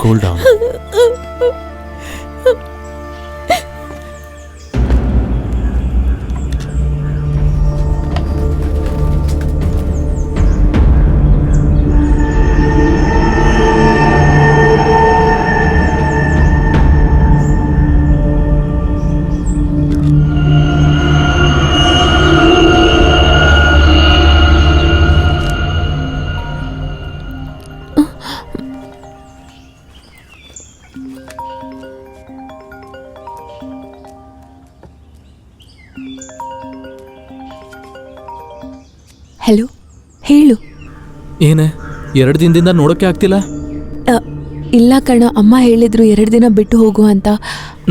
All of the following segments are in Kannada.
Cool down. ಹಲೋ, ಹೇಳು. ಏನೇ 2 ದಿನದಿಂದ ನೋಡೋಕೆ ಆಗ್ತಿಲ್ಲ? ಇಲ್ಲ ಕಣ, ಅಮ್ಮ ಹೇಳಿದ್ರು 2 ದಿನ ಬಿಟ್ಟು ಹೋಗು ಅಂತ.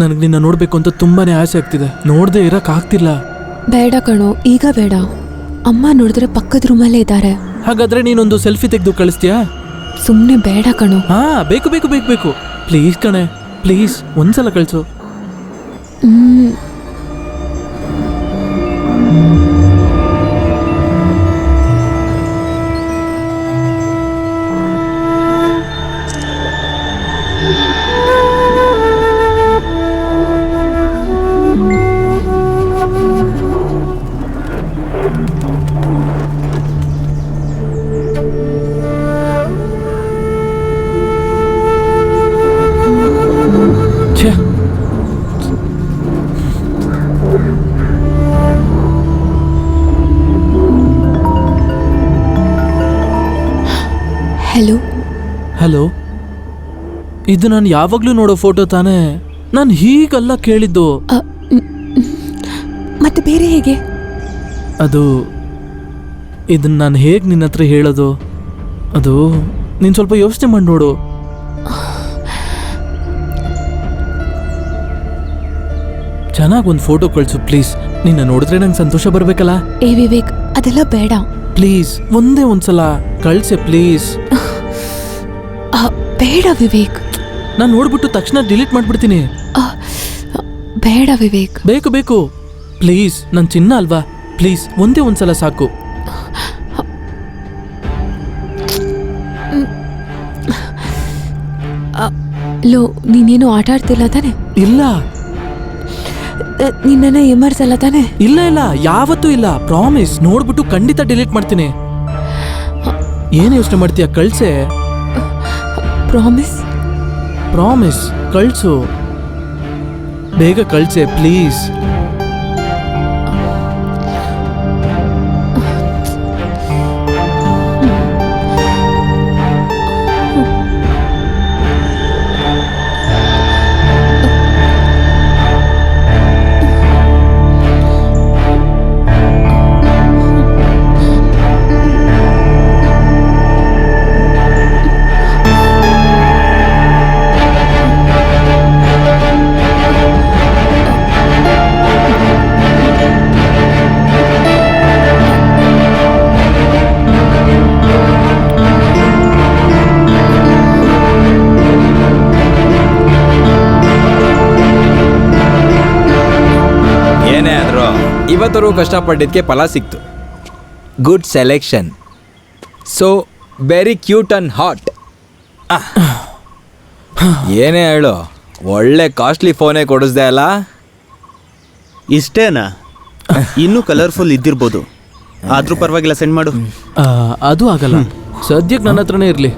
ನನಗೆ ನಿನ್ನ ನೋಡಬೇಕು ಅಂತ ತುಂಬಾನೇ ಆಸೆ ಆಗ್ತಿದೆ. ನೋಡದೆ ಇರಕ್ ಆಗ್ತಿಲ್ಲ. ಬೇಡ ಕಣೋ, ಈಗ ಬೇಡ. ಅಮ್ಮ ನೋಡಿದ್ರೆ ಪಕ್ಕದ ರೂಮಲ್ಲೇ ಇದ್ದಾರೆ. ಹಾಗಾದ್ರೆ ನೀನೊಂದು ಸೆಲ್ಫಿ ತೆಗೆದು ಕಳಿಸ್ತೀಯಾ? ಸುಮ್ಮನೆ ಬೇಡ ಕಣೋ. ಹಾ, ಬೇಕು ಬೇಕು ಬೇಕು ಬೇಕು, ಪ್ಲೀಸ್ ಕಣೆ, ಪ್ಲೀಸ್ ಒಂದ್ಸಲ ಕಳಿಸು. ಹಲೋ ಹಲೋ, ಇದು ನಾನು ಯಾವಾಗ್ಲೂ ನೋಡೋ ಫೋಟೋ ತಾನೇ? ನಾನು ಹೀಗಲ್ಲ ಕೇಳಿದ್ದು. ಮತ್ತೆ ಬೇರೆ ಹೇಗೆ? ಅದು ಇದನ್ನ ನಾನು ಹೇಗೆ ನಿನ್ನ ಹತ್ರ ಹೇಳೋದು? ಅದು ನೀನು ಸ್ವಲ್ಪ ಯೋಚನೆ ಮಾಡಿ ನೋಡು. ಚೆನ್ನಾಗಿ ಒಂದು ಫೋಟೋ ಕಳಿಸು ಪ್ಲೀಸ್. ನಿನ್ನ ನೋಡಿದ್ರೆ ನಂಗೆ ಸಂತೋಷ ಬರಬೇಕಲ್ಲ. ಏ ವಿವೇಕ್, ಅದೆಲ್ಲ ಬೇಡ ಪ್ಲೀಸ್, ಒಂದೇ ಒಂದ್ಸಲ ಕಳಿಸೆ ಪ್ಲೀಸ್. ಬೇಡ ವಿವೇಕ್. ನಾನು ನೋಡ್ಬಿಟ್ಟು ತಕ್ಷಣ ಡಿಲೀಟ್ ಮಾಡ್ಬಿಡ್ತೀನಿ. ಬೇಡ ವಿವೇಕ್. ಬೇಕು ಬೇಕು, ಪ್ಲೀಸ್, ನನ್ನ ಚಿನ್ನ ಅಲ್ವಾ, ಪ್ಲೀಸ್ ಒಂದೇ ಒಂದ್ಸಲ ಸಾಕು. ಲೋ, ನೀನೇನು ಆಟ ಆಡ್ತಿಲ್ಲ ತಾನೆ? ಇಲ್ಲ. ನಿನ್ನ ಎಮರ್ಸಲ್ಲ ತಾನೆ? ಇಲ್ಲ ಇಲ್ಲ, ಯಾವತ್ತೂ ಇಲ್ಲ, ಪ್ರಾಮಿಸ್. ನೋಡ್ಬಿಟ್ಟು ಖಂಡಿತ ಡಿಲೀಟ್ ಮಾಡ್ತೀನಿ. ಏನು ಯೋಚನೆ ಮಾಡ್ತೀಯ? ಕಳ್ಸೆ. ಪ್ರಾಮಿಸ್? ಪ್ರಾಮಿಸ್, ಕಳ್ಸು, ಬೇಗ ಕಳ್ಸೆ ಪ್ಲೀಸ್. ಇವತ್ತರೂ ಕಷ್ಟಪಟ್ಟಿದ್ದಕ್ಕೆ ಫಲ ಸಿಕ್ತು. Good selection. So very cute and hot. ಏನೇ ಹೇಳು, ಒಳ್ಳೆ ಕಾಸ್ಟ್ಲಿ ಫೋನೇ ಕೊಡಿಸ್ದೆ ಅಲ್ಲ? ಇಷ್ಟೇನಾ? ಇನ್ನೂ ಕಲರ್ಫುಲ್ ಇದ್ದಿರ್ಬೋದು, ಆದ್ರೂ ಪರವಾಗಿಲ್ಲ, ಸೆಂಡ್ ಮಾಡು. ಅದು ಆಗಲ್ಲ, ಸದ್ಯಕ್ಕೆ ನನ್ನ ಹತ್ರನೇ ಇರಲಿ.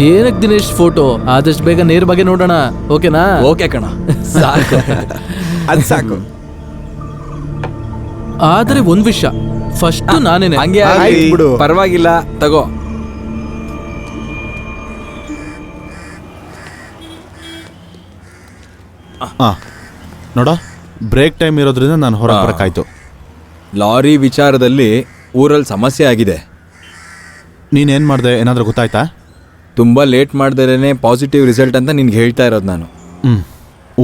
ಏನಕ್ಕೆ ದಿನೇಶ್ ಫೋಟೋ? ಆದಷ್ಟು ಬೇಗ ನೇರ ಬಗ್ಗೆ ನೋಡೋಣ, ಓಕೆನಾ? ಓಕೆ ಕಣ, ಸಾಕು, ಅದು ಸಾಕು. ಆದರೆ ಒಂದು ವಿಷಯ, ಫಸ್ಟ್ ನಾನೇನೆ. ಹಂಗೆ ಬಿಡು, ಪರವಾಗಿಲ್ಲ, ತಗೋ. ನೋಡ, ಬ್ರೇಕ್ ಟೈಮ್ ಇರೋದ್ರಿಂದ ನಾನು ಹೊರಗೆ ಬರಕಾಯ್ತು. ಲಾರಿ ವಿಚಾರದಲ್ಲಿ ಊರಲ್ಲಿ ಸಮಸ್ಯೆ ಆಗಿದೆ. ನೀನೇನು ಮಾಡಿದೆ, ಏನಾದರೂ ಗೊತ್ತಾಯ್ತಾ? ತುಂಬ ಲೇಟ್ ಮಾಡ್ದೇನೆ ಪಾಸಿಟಿವ್ ರಿಸಲ್ಟ್ ಅಂತ ನಿನ್ಗೆ ಹೇಳ್ತಾ ಇರೋದು ನಾನು.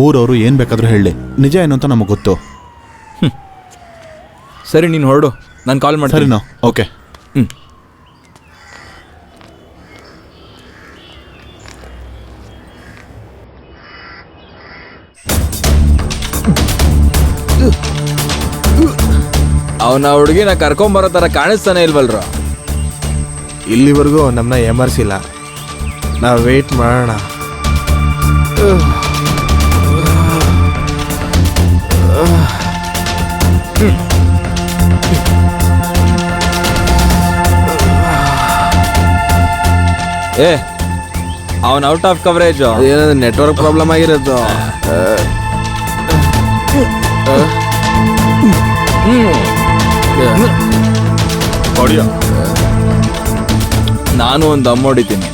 ಊರವರು ಏನು ಬೇಕಾದರೂ ಹೇಳಿ, ನಿಜ ಏನು ಅಂತ ನಮಗೆ ಗೊತ್ತು. ಸರಿ, ನೀನು ಹೊರಡು, ನಾನು ಕಾಲ್ ಮಾಡ್ತೀನಿ. ಸರಿನಾ? ಓಕೆ. ಅವನ ಹುಡುಗಿನ ಕರ್ಕೊಂಬರೋ ಥರ ಕಾಣಿಸ್ತಾನೆ ಇಲ್ವಲ್ರ? ಇಲ್ಲಿವರೆಗೂ ನಮ್ಮನ್ನ ಎಮರ್ಸಿಲ್ಲ. ನಾವು ವೆಯ್ಟ್ ಮಾಡೋಣ. ಏ ಅವನ್ ಔಟ್ ಆಫ್ ಕವರೇಜ್. ಏನಾದ್ರು ನೆಟ್ವರ್ಕ್ ಪ್ರಾಬ್ಲಮ್ ಆಗಿರೋದು. ನಾನು ಒಂದು ದಮ್ ಹೊಡಿತೀನಿ.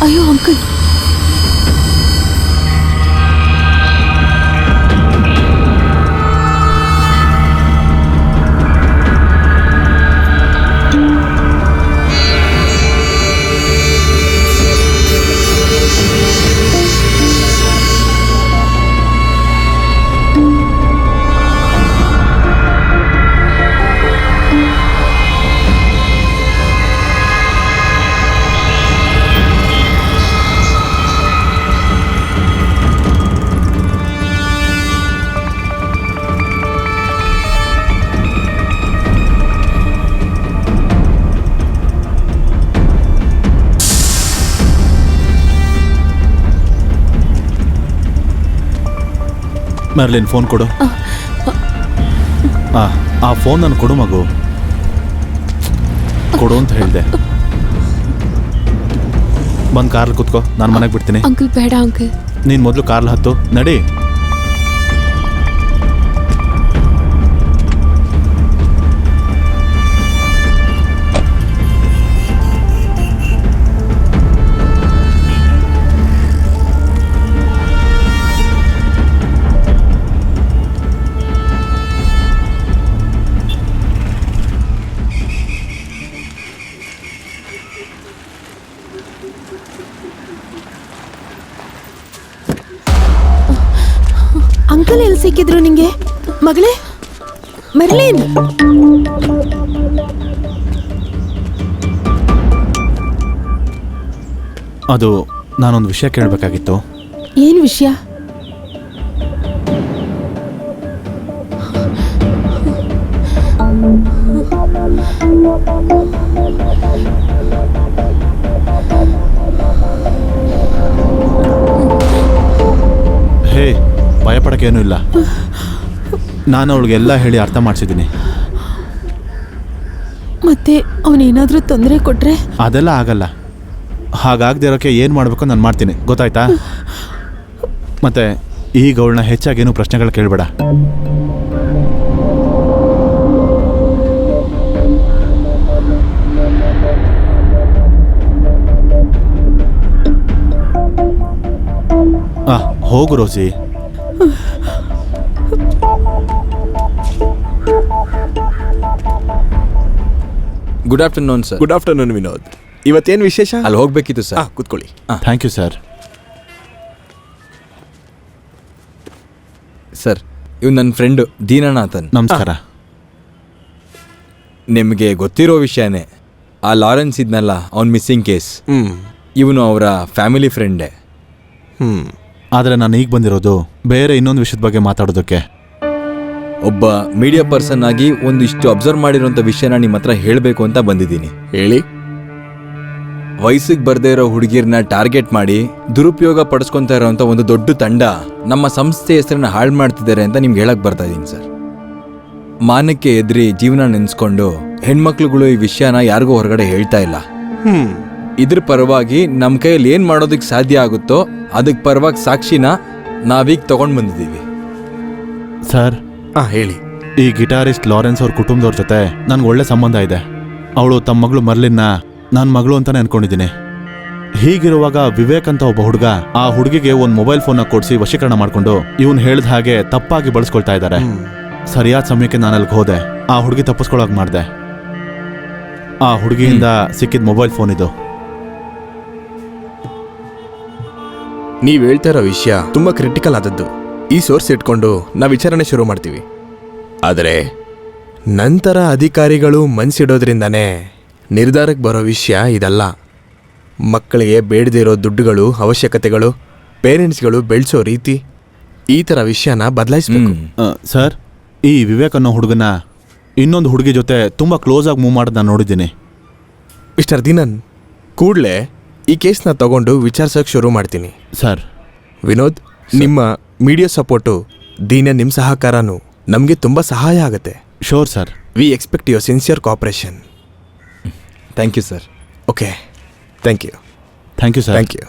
ಅಯ್ಯೋ ಅಂಕಲ್, ಮೆರ್ಲಿನ್ ಫೋನ್ ಕೊಡು. ಆ ಫೋನ್ ನಾನು ಕೊಡು ಮಗು, ಕೊಡು ಅಂತ ಹೇಳಿದೆ. ಬಂದು ಕಾರ್ಲಿ ಕೂತ್ಕೋ, ನಾನು ಮನೆಗೆ ಬಿಡ್ತೀನಿ. ಅಂಕಲ್ ಬೇಡ ಅಂಕಲ್. ನೀನು ಮೊದಲು ಕಾರ್ಲ್ ಹತ್ತು, ನಡಿ. ಅಂಕಲ್ ಎಲ್ಲಿ ಸಿಕ್ಕಿದ್ರು ನಿಂಗೆ ಮಗಳೇ? ಮೆರ್ಲಿನ್, ಅದು ನಾನೊಂದು ವಿಷಯ ಕೇಳಬೇಕಾಗಿತ್ತು. ಏನ್ ವಿಷಯ? ಹೇ, ಭಯಪಡೋಕ್ಕೇನೂ ಇಲ್ಲ. ನಾನು ಅವಳಿಗೆಲ್ಲ ಹೇಳಿ ಅರ್ಥ ಮಾಡಿಸಿದ್ದೀನಿ. ಮತ್ತೆ ಅವನೇನಾದ್ರೂ ತೊಂದರೆ ಕೊಟ್ರೆ? ಅದೆಲ್ಲ ಆಗಲ್ಲ. ಹಾಗಾಗದೇ ಇರೋಕ್ಕೆ ಏನು ಮಾಡಬೇಕು ನಾನು ಮಾಡ್ತೀನಿ, ಗೊತ್ತಾಯ್ತಾ? ಮತ್ತೆ ಈಗ ಅವಳನ್ನ ಹೆಚ್ಚಾಗೇನು ಪ್ರಶ್ನೆಗಳು ಕೇಳಬೇಡ. ಹೋಗು Rosie. Good afternoon sir. Good afternoon Vinod. ಇವತ್ತೇನು ವಿಶೇಷ? ಅಲ್ಲಿ ಹೋಗ್ಬೇಕಿತ್ತು ಸರ್. ಕೂತ್ಕೊಳ್ಳಿ. Thank you sir. ಸರ್, ಇವ್ ನನ್ನ ಫ್ರೆಂಡು ದೀನನಾಥನ್. ನಮಸ್ಕಾರ. ನಿಮಗೆ ಗೊತ್ತಿರೋ ವಿಷಯನೇ, ಆ ಲಾರೆನ್ಸ್ ಇದ್ನಲ್ಲ, ಅವ್ನ ಮಿಸ್ಸಿಂಗ್ ಕೇಸ್. ಇವನು ಅವರ ಫ್ಯಾಮಿಲಿ ಫ್ರೆಂಡೇ. ಆದರೆ ನಾನು ಈಗ ಬಂದಿರೋದು ಬೇರೆ ಇನ್ನೊಂದು ವಿಷಯದ ಬಗ್ಗೆ ಮಾತಾಡೋದಕ್ಕೆ. ಒಬ್ಬ ಮೀಡಿಯಾ ಪರ್ಸನ್ ಆಗಿ ಒಂದಿಷ್ಟು ಅಬ್ಸರ್ವ್ ಮಾಡಿರೋಂಥ ವಿಷಯನ ನಿಮ್ಮ ಹತ್ರ ಹೇಳಬೇಕು ಅಂತ ಬಂದಿದ್ದೀನಿ. ಹೇಳಿ. ವಯಸ್ಸಿಗೆ ಬರ್ದೇ ಇರೋ ಹುಡುಗಿರ್ನ ಟಾರ್ಗೆಟ್ ಮಾಡಿ ದುರುಪಯೋಗ ಪಡಿಸ್ಕೊತಾ ಇರೋಂಥ ಒಂದು ದೊಡ್ಡ ತಂಡ ನಮ್ಮ ಸಂಸ್ಥೆ ಹೆಸರನ್ನ ಹಾಳು ಮಾಡ್ತಿದ್ದಾರೆ ಅಂತ ನಿಮ್ಗೆ ಹೇಳಕ್ ಬರ್ತಾ ಇದ್ದೀನಿ ಸರ್. ಮಾನಕ್ಕೆ ಎದ್ರಿ ಜೀವನ ನೆನೆಸ್ಕೊಂಡು ಹೆಣ್ಮಕ್ಳುಗಳು ಈ ವಿಷಯನ ಯಾರಿಗೂ ಹೊರಗಡೆ ಹೇಳ್ತಾ ಇಲ್ಲ. ಇದ್ರ ಪರವಾಗಿ ನಮ್ಮ ಕೈಯಲ್ಲಿ ಏನು ಮಾಡೋದಕ್ಕೆ ಸಾಧ್ಯ ಆಗುತ್ತೋ ಅದಕ್ಕೆ ಪರವಾಗಿ ಸಾಕ್ಷಿನ ನಾವೀಗ ತಗೊಂಡು ಬಂದಿದ್ದೀವಿ. ಸರ್, ಹೇಳಿ. ಈ ಗಿಟಾರಿಸ್ಟ್ ಲಾರೆನ್ಸ್ ಅವ್ರ ಕುಟುಂಬದವ್ರ ಜೊತೆ ನನ್ಗೆ ಒಳ್ಳೆ ಸಂಬಂಧ ಇದೆ. ಅವಳು ತಮ್ಮ ಮಗಳು ಮರ್ಲಿನ್ನ ನನ್ನ ಮಗಳು ಅಂತಾನೆ ಅನ್ಕೊಂಡಿದ್ದೀನಿ. ಹೀಗಿರುವಾಗ ವಿವೇಕ್ ಅಂತ ಒಬ್ಬ ಹುಡುಗ ಆ ಹುಡುಗಿಗೆ ಒಂದು ಮೊಬೈಲ್ ಫೋನ್ನ ಕೊಡಿಸಿ ವಶೀಕರಣ ಮಾಡಿಕೊಂಡು ಇವನು ಹೇಳಿದ ಹಾಗೆ ತಪ್ಪಾಗಿ ಬಳಸ್ಕೊಳ್ತಾ ಇದ್ದಾರೆ. ಸರಿಯಾದ ಸಮಯಕ್ಕೆ ನಾನು ಅಲ್ಲಿಗೆ ಹೋದೆ. ಆ ಹುಡುಗಿ ತಪ್ಪಿಸ್ಕೊಳಕ್ ಮಾಡಿದೆ. ಆ ಹುಡುಗಿಯಿಂದ ಸಿಕ್ಕಿದ ಮೊಬೈಲ್ ಫೋನ್ ಇದು. ನೀವು ಹೇಳ್ತಾ ಇರೋ ವಿಷಯ ತುಂಬ ಕ್ರಿಟಿಕಲ್ ಆದದ್ದು. ಈ ಸೋರ್ಸ್ ಇಟ್ಕೊಂಡು ನಾವು ವಿಚಾರಣೆ ಶುರು ಮಾಡ್ತೀವಿ. ಆದರೆ ನಂತರ ಅಧಿಕಾರಿಗಳು ಮನ್ಸಿಡೋದ್ರಿಂದನೇ ನಿರ್ಧಾರಕ್ಕೆ ಬರೋ ವಿಷಯ ಇದಲ್ಲ. ಮಕ್ಕಳಿಗೆ ಬೇಡದಿರೋ ದುಡ್ಡುಗಳು, ಅವಶ್ಯಕತೆಗಳು, ಪೇರೆಂಟ್ಸ್ಗಳು ಬೆಳೆಸೋ ರೀತಿ, ಈ ಥರ ವಿಷಯನ ಬದಲಾಯಿಸ್ಬೇಕು. ಸರ್, ಈ ವಿವೇಕ್ ಅನ್ನೋ ಹುಡುಗನ ಇನ್ನೊಂದು ಹುಡುಗಿ ಜೊತೆ ತುಂಬ ಕ್ಲೋಸ್ ಆಗಿ ಮೂವ್ ಮಾಡೋದು ನಾನು ನೋಡಿದ್ದೀನಿ. ಮಿಸ್ಟರ್ ದಿನನ್, ಕೂಡಲೇ ಈ ಕೇಸ್ನ ತಗೊಂಡು ವಿಚಾರಿಸೋಕೆ ಶುರು ಮಾಡ್ತೀನಿ. ಸರ್, ವಿನೋದ್, ನಿಮ್ಮ ಮೀಡಿಯಾ ಸಪೋರ್ಟು, ದೀನ ನಿಮ್ಮ ಸಹಕಾರನೂ ನಮಗೆ ತುಂಬ ಸಹಾಯ ಆಗುತ್ತೆ. Sure sir. We expect your sincere cooperation. Thank you sir. Okay, thank you. Thank you sir. Thank you.